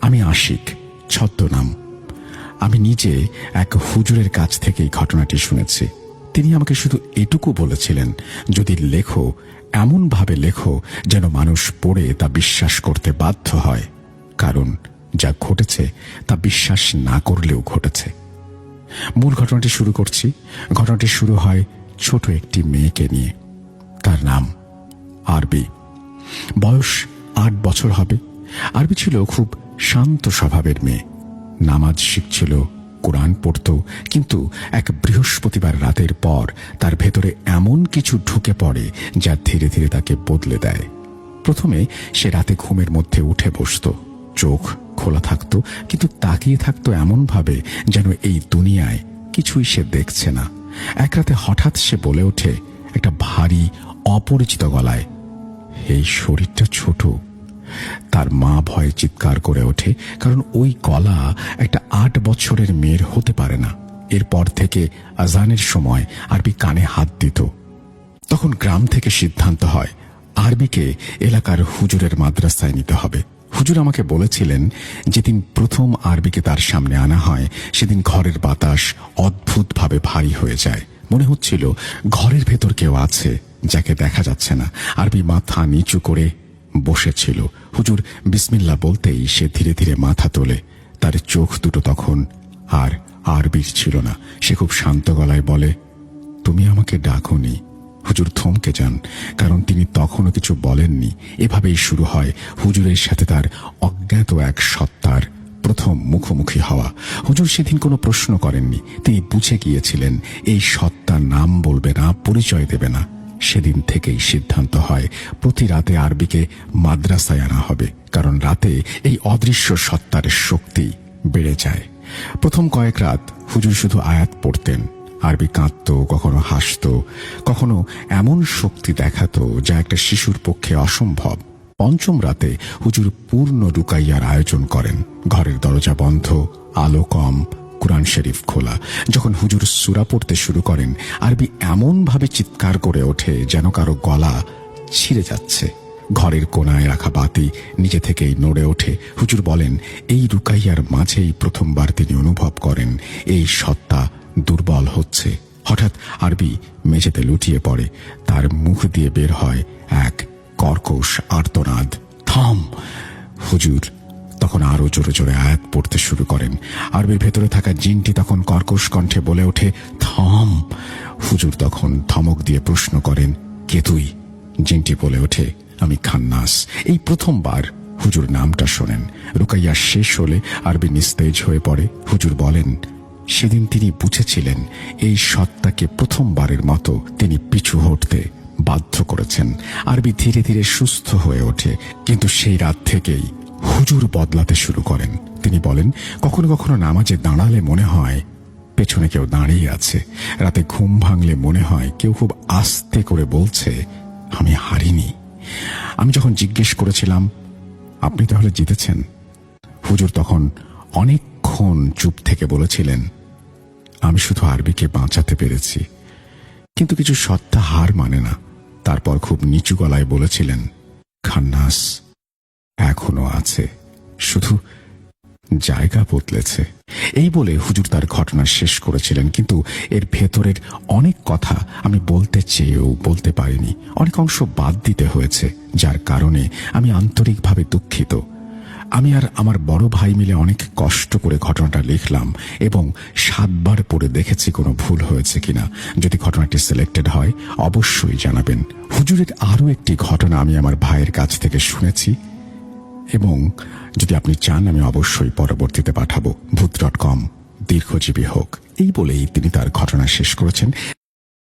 আমি আশিক, ছদ্মনাম। আমি নিজে এক হুজুরের কাছ থেকে এই ঘটনাটি শুনেছি। তিনি আমাকে শুধু এটুকু বলেছিলেন, যদি লেখো এমনভাবে লেখো যেন মানুষ পড়ে তা বিশ্বাস করতে বাধ্য হয়, কারণ যা ঘটেছে তা বিশ্বাস না করলেও ঘটেছে। মূল ঘটনাটি শুরু করছি। ঘটনাটি শুরু হয় ছোট একটি মেয়েকে নিয়ে। তার নাম আরবি। বয়স 8 বছর হবে। আরবি ছিল খুব শান্ত স্বভাবের মেয়ে। নামাজ শিখছিল, কোরআন পড়ত, কিন্তু এক বৃহস্পতিবার রাতের পর তার ভেতরে এমন কিছু ঢুকে পড়ে যা ধীরে ধীরে তাকে বদলে দেয়। প্রথমে সে রাতে ঘুমের মধ্যে উঠে বসত, চোখ খোলা থাকত, কিন্তু তাকিয়ে থাকত এমনভাবে যেন এই দুনিয়ায় কিছুই সে দেখছে না। এক রাতে হঠাৎ সে বলে ওঠে একটা ভারী অপরিচিত গলায়, এই শরীরটা ছোট। তার মা ভয়ে চিৎকার করে ওঠে, কারণ ওই গলা একটা 8 বছরের মেয়ের হতে পারে না। এরপর থেকে আজানের সময় আরবি কানে হাত দিত। তখন গ্রাম থেকে সিদ্ধান্ত হয় আরবিকে এলাকার হুজুরের মাদ্রাসায় নিতে হবে। হুজুর আমাকে বলেছিলেন, যেদিন প্রথম আরবিকে তার সামনে আনা হয় সেদিন ঘরের বাতাস অদ্ভুতভাবে ভারী হয়ে যায়। মনে হচ্ছিল ঘরের ভেতর কেউ আছে যাকে দেখা যাচ্ছে না। আরবি মাথা নিচু করে বসেছিল। হুজুর বিসমিল্লাহ বলতেই সে ধীরে ধীরে মাথা তোলে। তার চোখ দুটো তখন আর আরবির ছিল না। সে খুব শান্ত গলায় বলে, তুমি আমাকে ডাকোনি। হুজুর থমকে যান, কারণ তিনি তখনও কিছু বলেননি। এভাবেই শুরু হয় হুজুরের সাথে তার অজ্ঞাত এক সত্তার প্রথম মুখোমুখি হওয়া। হুজুর সেদিন কোনো প্রশ্ন করেননি। তিনি বুঝে গিয়েছিলেন এই সত্তার নাম বলবে না, পরিচয় দেবে না। সেদিন থেকেই সিদ্ধান্ত হয় প্রতি রাতে আরবিকে মাদ্রাসায় আনা হবে, কারণ রাতে এই অদৃশ্য সত্তার শক্তি বেড়ে যায়। প্রথম কয়েক রাত হুজুর শুধু আয়াত পড়তেন। আরবি কাঁদত, কখনো হাসত, কখনো এমন শক্তি দেখাতো যা একটা শিশুর পক্ষে অসম্ভব। পঞ্চম রাতে হুজুর পূর্ণ রুকাইয়ার আয়োজন করেন। ঘরের দরজা বন্ধ, আলো কম, কুরআন শরীফ খোলা। যখন হুজুর সূরা পড়তে শুরু করেন, আরবি এমনভাবে চিৎকার করে ওঠে যেন কারো গলা ছিঁড়ে যাচ্ছে। ঘরের কোনায় রাখা বাতি নিজে থেকেই নড়ে ওঠে। হুজুর বলেন, এই রুকাইয়ার মাঝেই প্রথমবার তিনি অনুভব করেন এই সত্তা দুর্বল হচ্ছে। হঠাৎ আরবি মেঝেতে লুটিয়ে পড়ে। তার মুখ দিয়ে বের হয় এক কর্কশ আর্তনাদ, থাম। হুজুর তখন আরো জোরে জোরে আয়াত পড়তে শুরু করেন। আরবির ভেতরে থাকা জিনটি তখন কর্কশ কণ্ঠে বলে ওঠে, থাম। হুজুর তখন ধমক দিয়ে প্রশ্ন করেন, কে তুই? জিনটি বলে ওঠে, আমি খান্নাস। এই প্রথমবার হুজুর নামটা শোনেন। রুকাইয়া শেষ হলে আরবি নিস্তেজ হয়ে পড়ে। হুজুর বলেন, সেদিন তিনি বুঝেছিলেন এই সত্তাকে প্রথমবারের মতো তিনি পিছু হটতে বাধ্য করেছেন। আরবি ধীরে ধীরে সুস্থ হয়ে ওঠে, কিন্তু সেই রাত থেকেই হুজুর বদলাতে শুরু করেন। তিনি বলেন, কখনো কখনো নামাজে দাঁড়ালে মনে হয় পেছনে কেউ দাঁড়িয়ে আছে। রাতে ঘুম ভাঙলে মনে হয় কেউ খুব আস্তে করে বলছে, আমি হারিনি। আমি যখন জিজ্ঞেস করেছিলাম, আপনি তাহলে জিতেছেন, হুজুর তখন অনেকক্ষণ চুপ থেকে বলেছিলেন, আমি শুধু আরবিকে বাঁচাতে পেরেছি। কিন্তু কিছু সত্তা হার মানে না। তারপর খুব নিচু গলায় বলেছিলেন, খান্নাস এখনো আছে, শুধু জায়গা বদলেছে। এই বলে হুজুর তার ঘটনা শেষ করেছিলেন, কিন্তু এর ভেতরের অনেক কথা আমি বলতে চেয়েও বলতে পারিনি। অনেক অংশ বাদ দিতে হয়েছে, যার কারণে আমি আন্তরিকভাবে দুঃখিত। আমি আর আমার বড় ভাই মিলে অনেক কষ্ট করে ঘটনাটা লিখলাম এবং 7 বার পড়ে দেখেছি কোনো ভুল হয়েছে কিনা। যদি ঘটনাটি সিলেক্টেড হয় অবশ্যই জানাবেন। হুজুরের আরও একটি ঘটনা আমি আমার ভাইয়ের কাছ থেকে শুনেছি এবং যদি আপনি চান আমি অবশ্যই পরবর্তীতে পাঠাবো। ভূত.com দীর্ঘজীবী হোক। এই বলেই তিনি তার ঘটনা শেষ করেছেন।